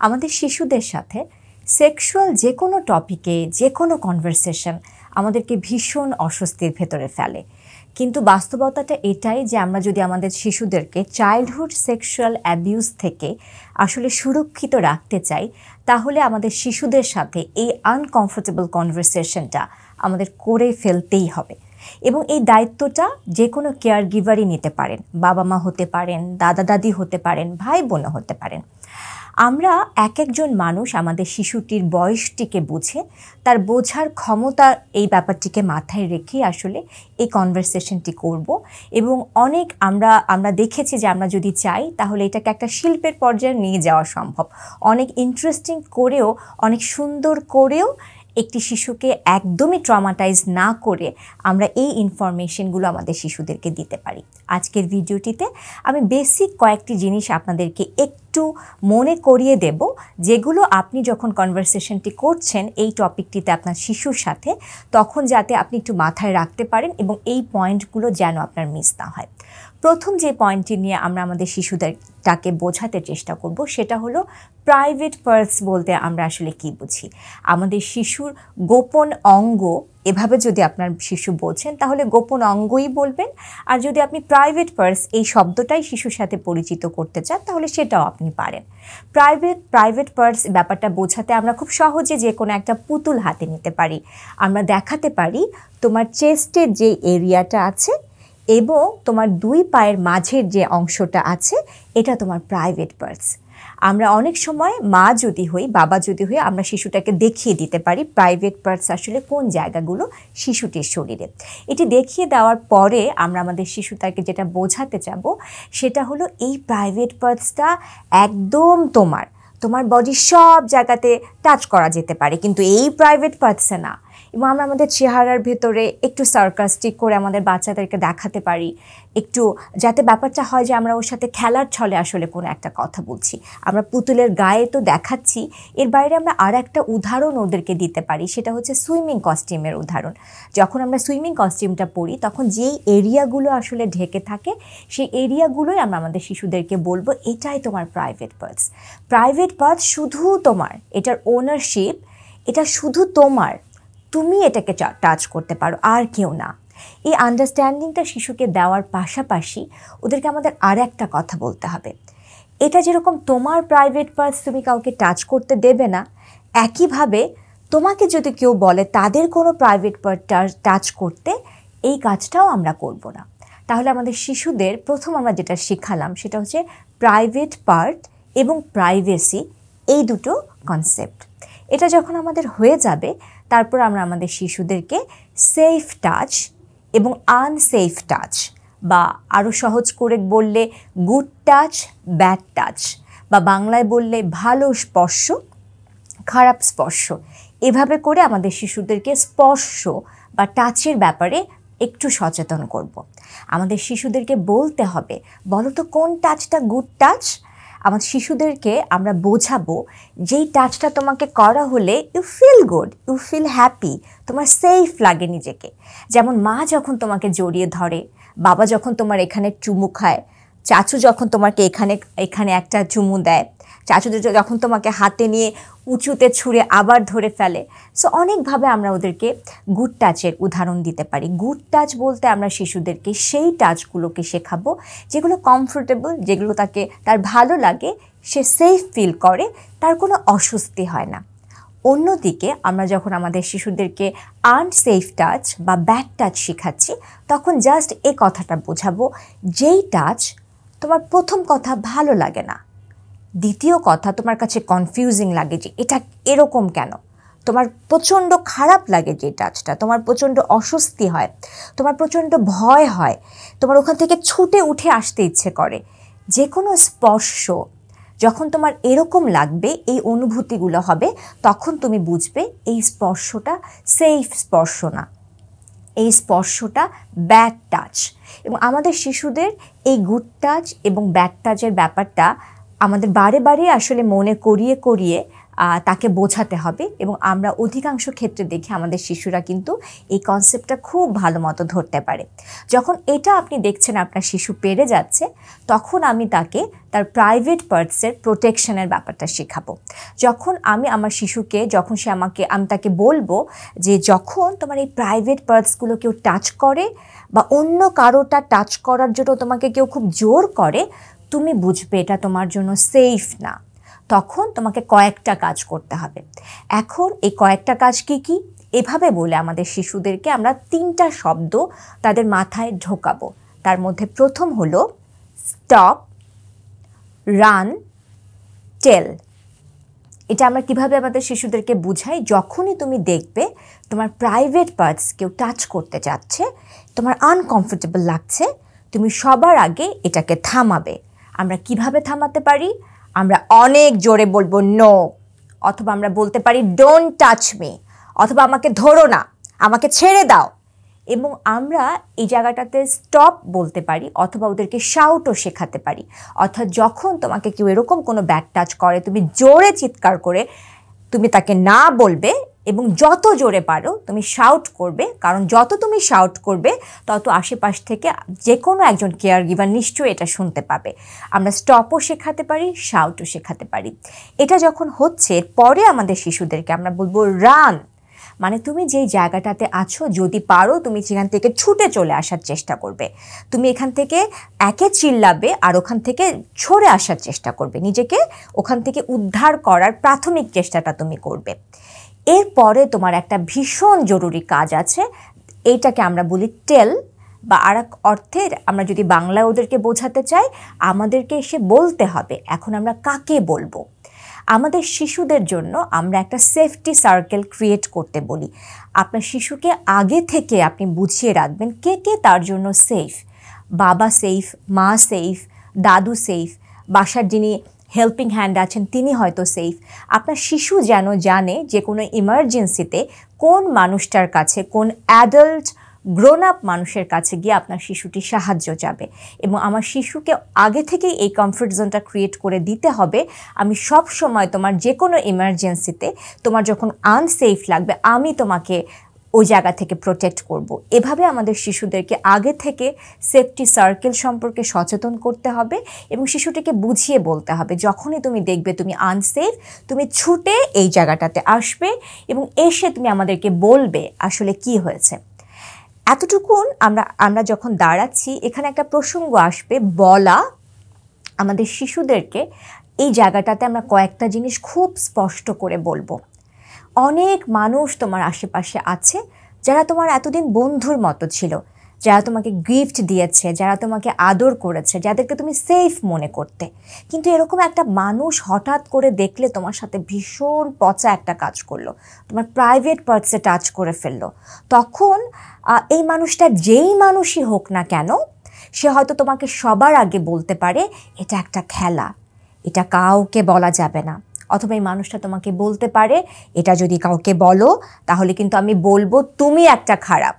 আমাদের শিশুদের সাথে সেক্সুয়াল যে কোনো টপিকে যে কোনো কনভারসেশন আমাদেরকে ভীষণ অস্বস্তির ভেতরে ফেলে। কিন্তু বাস্তবতাটা এটাই যে আমরা যদি আমাদের শিশুদেরকে চাইল্ডহুড সেক্সুয়াল অ্যাবিউজ থেকে আসলে সুরক্ষিত রাখতে চাই, তাহলে আমাদের শিশুদের সাথে এই আনকমফোর্টেবল কনভারসেশনটা আমাদের করে ফেলতেই হবে। এবং এই দায়িত্বটা যে কোনো কেয়ার গিভারই নিতে পারেন। বাবা মা হতে পারেন, দাদা দাদি হতে পারেন, ভাই বোনও হতে পারেন। আমরা এক একজন মানুষ আমাদের শিশুটির বয়সটিকে বুঝে তার বোঝার ক্ষমতা এই ব্যাপারটিকে মাথায় রেখেই আসলে এই কনভারসেশনটি করব। এবং অনেক আমরা দেখেছি যে আমরা যদি চাই তাহলে এটাকে একটা শিল্পের পর্যায়ে নিয়ে যাওয়া সম্ভব। অনেক ইন্টারেস্টিং করেও, অনেক সুন্দর করেও একটি শিশুকে একদমই ট্রমাটাইজ না করে আমরা এই ইনফরমেশনগুলো আমাদের শিশুদেরকে দিতে পারি। আজকের ভিডিওটিতে আমি বেসিক কয়েকটি জিনিস আপনাদেরকে একটু মনে করিয়ে দেব, যেগুলো আপনি যখন কনভারসেশনটি করছেন এই টপিকটিতে আপনার শিশুর সাথে, তখন যাতে আপনি একটু মাথায় রাখতে পারেন এবং এই পয়েন্টগুলো যেন আপনার মিস না হয়। প্রথম যে পয়েন্টটি নিয়ে আমরা আমাদের শিশুদেরটাকে বোঝাতে চেষ্টা করব সেটা হলো প্রাইভেট পার্টস বলতে আমরা আসলে কি বুঝি। আমাদের শিশুর গোপন অঙ্গ, এভাবে যদি আপনার শিশু বোঝেন তাহলে গোপন অঙ্গই বলবেন। আর যদি আপনি প্রাইভেট পার্টস এই শব্দটাই শিশুর সাথে পরিচিত করতে চান তাহলে সেটাও আপনি পারেন। প্রাইভেট পার্টস ব্যাপারটা বোঝাতে আমরা খুব সহজে যে কোনো একটা পুতুল হাতে নিতে পারি। আমরা দেখাতে পারি তোমার চেস্টের যে এরিয়াটা আছে এবং তোমার দুই পায়ের মাঝের যে অংশটা আছে এটা তোমার প্রাইভেট পার্টস। আমরা অনেক সময় মা যদি হই, বাবা যদি হই, আমরা শিশুটাকে দেখিয়ে দিতে পারি প্রাইভেট পার্টস আসলে কোন জায়গাগুলো শিশুটির শরীরে। এটি দেখিয়ে দেওয়ার পরে আমরা আমাদের শিশুটাকে যেটা বোঝাতে যাব সেটা হলো এই প্রাইভেট পার্টসটা একদম তোমার বডির সব জায়গাতে টাচ করা যেতে পারে, কিন্তু এই প্রাইভেট পার্টসে না। এবং আমরা আমাদের চেহারার ভেতরে একটু সার্কাস্টিক করে আমাদের বাচ্চাদেরকে দেখাতে পারি, একটু যাতে ব্যাপারটা হয় যে আমরা ওর সাথে খেলার ছলে আসলে কোনো একটা কথা বলছি। আমরা পুতুলের গায়ে তো দেখাচ্ছি, এর বাইরে আমরা আর একটা উদাহরণ ওদেরকে দিতে পারি, সেটা হচ্ছে সুইমিং কস্টিউমের উদাহরণ। যখন আমরা সুইমিং কস্টিউমটা পরি তখন যেই এরিয়াগুলো আসলে ঢেকে থাকে সেই এরিয়াগুলোই আমরা আমাদের শিশুদেরকে বলবো এটাই তোমার প্রাইভেট পার্টস। প্রাইভেট পার্টস শুধু তোমার, এটার ওনারশিপ এটা শুধু তোমার, তুমি এটাকে টাচ করতে পারো, আর কেউ না। এই আন্ডারস্ট্যান্ডিংটা শিশুকে দেওয়ার পাশাপাশি ওদেরকে আমাদের আর একটা কথা বলতে হবে, এটা যেরকম তোমার প্রাইভেট পার্টস তুমি কাউকে টাচ করতে দেবে না, একইভাবে তোমাকে যদি কেউ বলে তাদের কোনো প্রাইভেট পার্ট টাচ করতে, এই কাজটাও আমরা করব না। তাহলে আমাদের শিশুদের প্রথম আমরা যেটা শিখালাম সেটা হচ্ছে প্রাইভেট পার্ট এবং প্রাইভেসি, এই দুটো কনসেপ্ট। এটা যখন আমাদের হয়ে যাবে তারপর আমরা আমাদের শিশুদেরকে সেফ টাচ এবং আনসেফ টাচ, বা আরও সহজ করে বললে গুড টাচ, ব্যাড টাচ, বা বাংলায় বললে ভালো স্পর্শ, খারাপ স্পর্শ, এভাবে করে আমাদের শিশুদেরকে স্পর্শ বা টাচের ব্যাপারে একটু সচেতন করব। আমাদের শিশুদেরকে বলতে হবে, বলো তো কোন টাচটা গুড টাচ। আমার শিশুদেরকে আমরা বোঝাবো যেই টাচটা তোমাকে করা হলে you feel good, you feel happy, তোমার সেফ লাগে নিজেকে। যেমন মা যখন তোমাকে জড়িয়ে ধরে, বাবা যখন তোমার এখানে চুমু খায়, চাচু যখন তোমাকে এখানে একটা চুমু দেয়, চাচু যখন তোমাকে হাতে নিয়ে উঁচুতে ছুঁড়ে আবার ধরে ফেলে। সো অনেকভাবে আমরা ওদেরকে গুড টাচের উদাহরণ দিতে পারি। গুড টাচ বলতে আমরা শিশুদেরকে সেই টাচগুলোকে শেখাবো যেগুলো কমফোর্টেবল, যেগুলো তার ভালো লাগে, সে সেফ ফিল করে, তার কোনো অস্বস্তি হয় না। অন্যদিকে আমরা যখন আমাদের শিশুদেরকে আনসেফ টাচ বা ব্যাড টাচ শেখাচ্ছি তখন জাস্ট এই কথাটা বোঝাবো, যেই টাচ তোমার প্রথম কথা ভালো লাগে না, দ্বিতীয় কথা তোমার কাছে কনফিউজিং লাগে যে এটা এরকম কেন, তোমার প্রচণ্ড খারাপ লাগে যে টাচটা, তোমার প্রচণ্ড অস্বস্তি হয়, তোমার প্রচণ্ড ভয় হয়, তোমার ওখান থেকে ছুটে উঠে আসতে ইচ্ছে করে, যে কোনো স্পর্শ যখন তোমার এরকম লাগবে, এই অনুভূতিগুলো হবে, তখন তুমি বুঝবে এই স্পর্শটা সেফ স্পর্শ না, এই স্পর্শটা ব্যাড টাচ। এবং আমাদের শিশুদের এই গুড টাচ এবং ব্যাড টাচের ব্যাপারটা আমাদের বারে বারে আসলে মনে করিয়ে তাকে বোঝাতে হবে। এবং আমরা অধিকাংশ ক্ষেত্রে দেখি আমাদের শিশুরা কিন্তু এই কনসেপ্টটা খুব ভালো মতো ধরতে পারে। যখন এটা আপনি দেখছেন আপনার শিশু পেরে যাচ্ছে, তখন আমি তাকে তার প্রাইভেট পার্টসের প্রোটেকশনের ব্যাপারটা শেখাবো। যখন আমি আমার শিশুকে, যখন সে আমি তাকে বলবো যে যখন তোমার এই প্রাইভেট পার্টসগুলো কেউ টাচ করে বা অন্য কারোটা টাচ করার জন্য তোমাকে কেউ খুব জোর করে, তুমি বুঝবে এটা তোমার জন্য সেফ না। তখন তোমাকে কয়েকটা কাজ করতে হবে। এখন এই কয়েকটা কাজ কি কি? এভাবে বলে আমাদের শিশুদেরকে আমরা 3টা শব্দ তাদের মাথায় ঢোকাবো। তার মধ্যে প্রথম হলো স্টপ, রান, টেল। এটা আমরা কিভাবে আমাদের শিশুদেরকে বুঝাই? যখনই তুমি দেখবে তোমার প্রাইভেট পার্টস কেউ টাচ করতে যাচ্ছে, তোমার আনকমফোর্টেবল লাগছে, তুমি সবার আগে এটাকে থামাবে। আমরা কিভাবে থামাতে পারি? আমরা অনেক জোরে বলবো নো, অথবা আমরা বলতে পারি ডোন্ট টাচ মি, অথবা আমাকে ধরো না, আমাকে ছেড়ে দাও। এবং আমরা এই জায়গাটাতে স্টপ বলতে পারি, অথবা ওদেরকে শাউটও শেখাতে পারি। অর্থাৎ যখন তোমাকে কেউ এরকম কোনো ব্যাড টাচ করে, তুমি জোরে চিৎকার করে তুমি তাকে না বলবে, এবং যত জোরে পারো তুমি শাউট করবে। কারণ যত তুমি শাউট করবে তত আশেপাশ থেকে যে কোনো একজন কেয়ার গিভার নিশ্চয়ই এটা শুনতে পাবে। আমরা স্টপও শেখাতে পারি, শাউটও শেখাতে পারি। এটা যখন হচ্ছে, পরে আমাদের শিশুদেরকে আমরা বলবো রান, মানে তুমি যেই জায়গাটাতে আছো যদি পারো তুমি সেখান থেকে ছুটে চলে আসার চেষ্টা করবে। তুমি এখান থেকে একে চিল্লাবে আর ওখান থেকে সরে আসার চেষ্টা করবে, নিজেকে ওখান থেকে উদ্ধার করার প্রাথমিক চেষ্টাটা তুমি করবে। এরপরে তোমার একটা ভীষণ জরুরি কাজ আছে, এইটাকে আমরা বলি টেল, বা আর এক অর্থে আমরা যদি বাংলায় ওদেরকে বোঝাতে চাই, আমাদেরকে এসে বলতে হবে এখন আমরা কাকে বলবো। আমাদের শিশুদের জন্য আমরা একটা সেফটি সার্কেল ক্রিয়েট করতে বলি। আপনার শিশুকে আগে থেকে আপনি বুঝিয়ে রাখবেন কে কে তার জন্য সেফ। বাবা সেফ, মা সেফ, দাদু সেফ, বাসার যিনি হেল্পিং হ্যান্ড আছেন তিনি হয়তো সেফ। আপনার শিশু যেন জানে যে কোনো ইমার্জেন্সিতে কোন মানুষটার কাছে, কোন অ্যাডাল্ট গ্রোন আপ মানুষের কাছে গিয়ে আপনার শিশুটি সাহায্য চাবে। এবং আমার শিশুকে আগে থেকেই এই কমফর্ট জোনটা ক্রিয়েট করে দিতে হবে, আমি সব সময় তোমার যে কোনো ইমার্জেন্সিতে তোমার যখন আনসেফ লাগবে আমি তোমাকে ওই জায়গা থেকে প্রোটেক্ট করব। এভাবে আমাদের শিশুদেরকে আগে থেকে সেফটি সার্কেল সম্পর্কে সচেতন করতে হবে এবং শিশুটিকে বুঝিয়ে বলতে হবে যখনই তুমি দেখবে তুমি আনসেফ, তুমি ছুটে এই জায়গাটাতে আসবে এবং এসে তুমি আমাদেরকে বলবে আসলে কি হয়েছে। এতটুকুন আমরা যখন দাঁড়াচ্ছি, এখানে একটা প্রসঙ্গ আসবে বলা। আমাদের শিশুদেরকে এই জায়গাটাতে আমরা কয়েকটা জিনিস খুব স্পষ্ট করে বলবো। অনেক মানুষ তোমার আশেপাশে আছে যারা তোমার এতদিন বন্ধুর মতো ছিল, যারা তোমাকে গিফট দিয়েছে, যারা তোমাকে আদর করেছে, যাদেরকে তুমি সেফ মনে করতে। কিন্তু এরকম একটা মানুষ হঠাৎ করে দেখলে তোমার সাথে ভীষণ পচা একটা কাজ করলো, তোমার প্রাইভেট পার্টসে টাচ করে ফেললো, তখন এই মানুষটা যেই মানুষই হোক না কেন, সে হয়তো তোমাকে সবার আগে বলতে পারে এটা একটা খেলা, এটা কাউকে বলা যাবে না। অথবা এই মানুষটা তোমাকে বলতে পারে এটা যদি কাউকে বলো তাহলে কিন্তু আমি বলবো তুমি একটা খারাপ।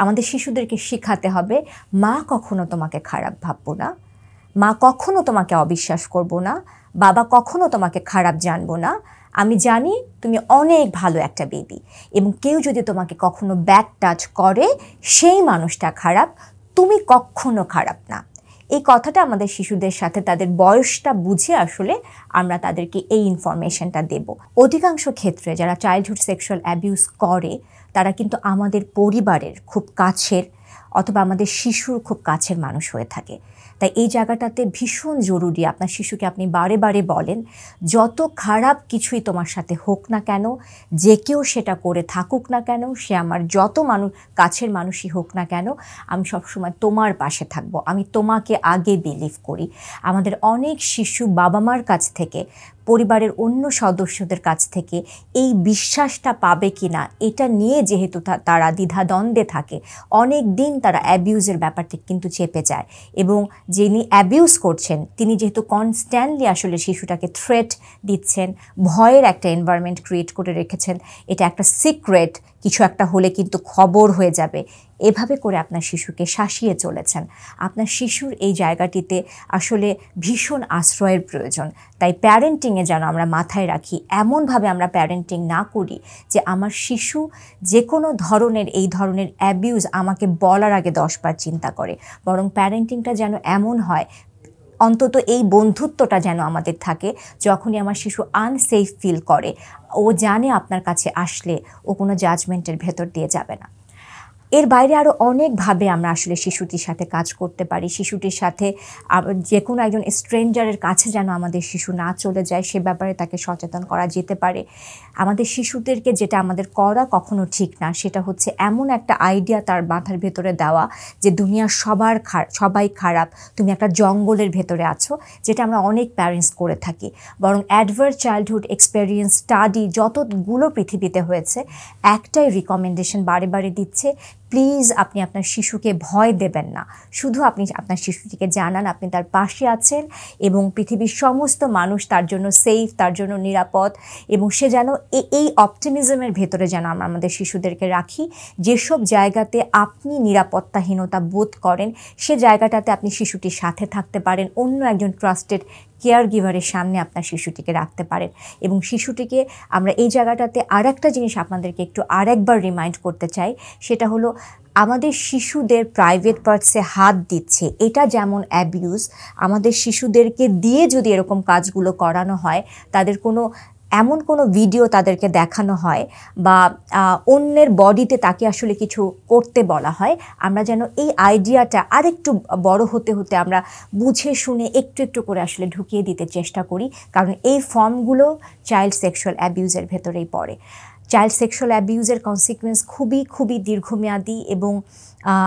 আমাদের শিশুদেরকে শেখাতে হবে মা কখনো তোমাকে খারাপ ভাববো না, মা কখনো তোমাকে অবিশ্বাস করবো না, বাবা কখনো তোমাকে খারাপ জানবো না। আমি জানি তুমি অনেক ভালো একটা বেবি, এবং কেউ যদি তোমাকে কখনো ব্যাড টাচ করে সেই মানুষটা খারাপ, তুমি কখনো খারাপ না। এই কথাটা আমাদের শিশুদের সাথে তাদের বয়সটা বুঝে আসলে আমরা তাদেরকে এই ইনফরমেশনটা দেব। অধিকাংশ ক্ষেত্রে যারা চাইল্ডহুড সেক্সুয়াল অ্যাবিউজ করে তারা কিন্তু আমাদের পরিবারের খুব কাছের অথবা আমাদের শিশুর খুব কাছের মানুষ হয়ে থাকে। তাই এই জায়গাটাতে ভীষণ জরুরি আপনার শিশুকে আপনি বারে বারে বলেন যত খারাপ কিছুই তোমার সাথে হোক না কেন, যে কেউ সেটা করে থাকুক না কেন, সে আমার যত কাছের মানুষই হোক না কেন, আমি সবসময় তোমার পাশে থাকবো, আমি তোমাকে আগে বিলিভ করি। আমাদের অনেক শিশু বাবা মার কাছ থেকে, পরিবারের অন্য সদস্যদের কাছ থেকে এই বিশ্বাসটা পাবে কি না এটা নিয়ে যেহেতু তারা দ্বিধাদ্বন্দ্বে থাকে, অনেক দিন তারা অ্যাবিউজের ব্যাপারটি কিন্তু চেপে যায়। এবং যিনি অ্যাবিউজ করছেন তিনি যেহেতু কনস্ট্যান্টলি আসলে শিশুটাকে থ্রেট দিচ্ছেন, ভয়ের একটা এনভায়রনমেন্ট ক্রিয়েট করে রেখেছেন, এটা একটা সিক্রেট কিছু একটা হলে কিন্তু খবর হয়ে যাবে, এভাবে করে আপনার শিশুকে শাসিয়ে চলেছেন। আপনার শিশুর এই জায়গাটিতে আসলে ভীষণ আশ্রয়ের প্রয়োজন। তাই প্যারেন্টিংয়ে যেন আমরা মাথায় রাখি, এমনভাবে আমরা প্যারেন্টিং না করি যে আমার শিশু যে কোনো ধরনের এই ধরনের অ্যাবিউজ আমাকে বলার আগে 10 বার চিন্তা করে, বরং প্যারেন্টিংটা যেন এমন হয়, অন্তত এই বন্ধুত্বটা যেন আমাদের থাকে, যখনই আমার শিশু আনসেফ ফিল করে ও জানে আপনার কাছে আসলে ও কোনো জাজমেন্টের ভেতর দিয়ে যাবে না। এর বাইরে আরও অনেকভাবে আমরা আসলে শিশুটির সাথে কাজ করতে পারি। শিশুটির সাথে যে কোনো একজন স্ট্রেঞ্জারের কাছে যেন আমাদের শিশু না চলে যায়, সে ব্যাপারে তাকে সচেতন করা যেতে পারে। আমাদের শিশুদেরকে যেটা আমাদের করা কখনো ঠিক না, সেটা হচ্ছে এমন একটা আইডিয়া তার মাথার ভেতরে দেওয়া যে দুনিয়ার সবাই খারাপ, তুমি একটা জঙ্গলের ভেতরে আছো, যেটা আমরা অনেক প্যারেন্টস করে থাকি। বরং অ্যাডভার্স চাইল্ডহুড এক্সপেরিয়েন্স স্টাডি যতগুলো পৃথিবীতে হয়েছে, একটাই রিকমেন্ডেশন বারে বারে দিচ্ছে, প্লিজ আপনি আপনার শিশুকে ভয় দেবেন না, শুধু আপনি আপনার শিশুটিকে জানান আপনি তার পাশে আছেন এবং পৃথিবীর সমস্ত মানুষ তার জন্য সেফ, তার জন্য নিরাপদ, এবং সে যেন এই অপটিমিজমের ভেতরে যেন আমরা আমাদের শিশুদেরকে রাখি। যেসব জায়গাতে আপনি নিরাপত্তাহীনতা বোধ করেন, সে জায়গাটাতে আপনি শিশুটির সাথে থাকতে পারেন, অন্য একজন ট্রাস্টেড কেয়ার গিভারের সামনে আপনার শিশুটিকে রাখতে পারেন। এবং শিশুটিকে আমরা এই জায়গাটাতে আরেকটা জিনিস আপনাদেরকে একটু আরেকবার রিমাইন্ড করতে চাই, সেটা হলো আমাদের শিশুদের প্রাইভেট পার্টসে হাত দিচ্ছে, এটা যেমন অ্যাবিউজ, আমাদের শিশুদেরকে দিয়ে যদি এরকম কাজগুলো করানো হয়, তাদের এমন কোনো ভিডিও তাদেরকে দেখানো হয় বা অন্যের বডিতে তাকে আসলে কিছু করতে বলা হয়, আমরা যেন এই আইডিয়াটা আরেকটু বড় হতে হতে আমরা বুঝে শুনে একটু একটু করে আসলে ঢুকিয়ে দিতে চেষ্টা করি, কারণ এই ফর্মগুলো চাইল্ড সেক্সুয়াল অ্যাবিউজের ভেতরেই পড়ে। চাইল্ড সেক্সুয়াল অ্যাবিউজের কনসিকুয়েন্স খুবই খুবই দীর্ঘমেয়াদী এবং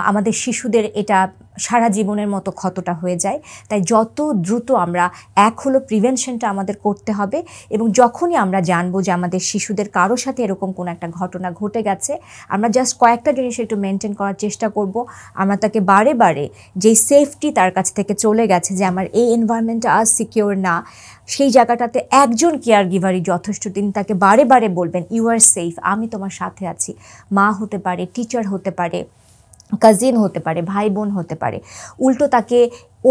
আমাদের শিশুদের এটা সারা জীবনের মতো ক্ষতটা হয়ে যায়। তাই যত দ্রুত আমরা হলো প্রিভেনশনটা আমাদের করতে হবে, এবং যখনই আমরা জানবো যে আমাদের শিশুদের কারো সাথে এরকম কোনো একটা ঘটনা ঘটে গেছে, আমরা জাস্ট কয়েকটা জিনিস একটু মেনটেন করার চেষ্টা করব। আমরা তাকে বারে বারে যেই সেফটি তার কাছ থেকে চলে গেছে, যে আমার এই এনভায়রনমেন্টটা আজ সিকিউর না, সেই জায়গাটাতে একজন কেয়ার গিভারই যথেষ্ট। তিনি তাকে বারে বারে বলবেন ইউ আর সেফ, আমি তোমার সাথে আছি। মা হতে পারে, টিচার হতে পারে, কাজিন হতে পারে, ভাই বোন হতে পারে। উল্টো তাকে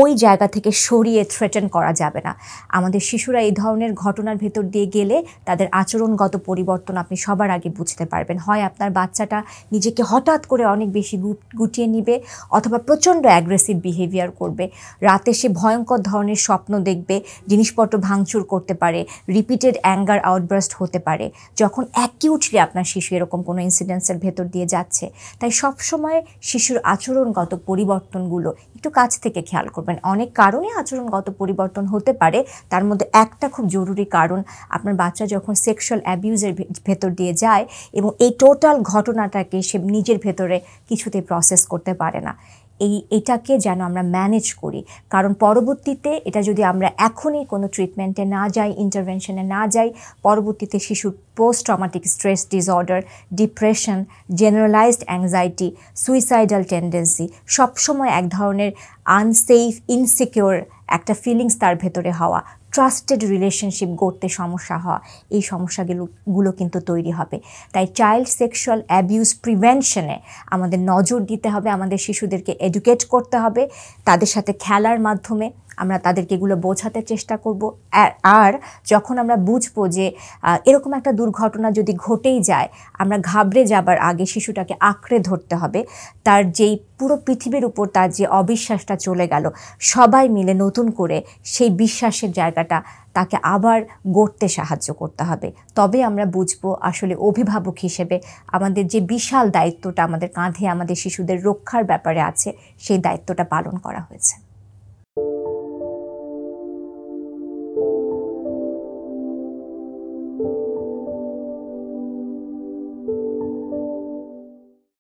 ওই জায়গা থেকে সরিয়ে থ্রেটেন করা যাবে না। আমাদের শিশুরা এই ধরনের ঘটনার ভেতর দিয়ে গেলে তাদের আচরণগত পরিবর্তন আপনি সবার আগে বুঝতে পারবেন। হয় আপনার বাচ্চাটা নিজেকে হঠাৎ করে অনেক বেশি গুটিয়ে নিবে, অথবা প্রচণ্ড অ্যাগ্রেসিভ বিহেভিয়ার করবে। রাতে সে ভয়ঙ্কর ধরনের স্বপ্ন দেখবে, জিনিসপত্র ভাঙচুর করতে পারে, রিপিটেড অ্যাঙ্গার আউটবার্স্ট হতে পারে যখন অ্যাকিউটলি আপনার শিশু এরকম কোনো ইনসিডেন্টসের ভেতর দিয়ে যাচ্ছে। তাই সবসময় শিশুর আচরণগত পরিবর্তনগুলো একটু কাছ থেকে খেয়াল করবেন। অনেক কারণে আচরণগত পরিবর্তন হতে পারে, তার মধ্যে একটা খুব জরুরি কারণ, আপনার বাচ্চা যখন সেক্সুয়াল অ্যাবিউজের ভেতর দিয়ে যায় এবং এই টোটাল ঘটনাটাকে সে নিজের ভেতরে কিছুতেই প্রসেস করতে পারে না, এটাকে যেন আমরা ম্যানেজ করি। কারণ পরবর্তীতে এটা যদি আমরা এখনই কোনো ট্রিটমেন্টে না যাই, ইন্টারভেনশনে না যাই, পরবর্তীতে শিশুর post traumatic stress disorder, depression, generalised anxiety, suicidal tendency, সবসময় এক ধরনের আনসেফ, ইনসিকিউর একটা ফিলিংস তার ভেতরে হওয়া, ট্রাস্টেড রিলেশনশিপ গড়তে সমস্যা হওয়া, এই সমস্যাগুলো কিন্তু তৈরি হবে। তাই চাইল্ড সেক্সুয়াল অ্যাবিউজ প্রিভেনশনে আমাদের নজর দিতে হবে, আমাদের শিশুদেরকে এডুকেট করতে হবে, তাদের সাথে খেলার মাধ্যমে আমরা তাদেরকে এগুলো বোঝাতে চেষ্টা করব। আর যখন আমরা বুঝবো যে এরকম একটা দুর্ঘটনা যদি ঘটেই যায়, আমরা ঘাবড়ে যাবার আগে শিশুটাকে আঁকড়ে ধরতে হবে। তার যেই পুরো পৃথিবীর উপর তার যে অবিশ্বাসটা চলে গেল, সবাই মিলে নতুন করে সেই বিশ্বাসের জায়গাটা তাকে আবার গড়তে সাহায্য করতে হবে। তবে আমরা বুঝবো আসলে অভিভাবক হিসেবে আমাদের যে বিশাল দায়িত্বটা আমাদের কাঁধে আমাদের শিশুদের রক্ষার ব্যাপারে আছে, সেই দায়িত্বটা পালন করা হয়েছে।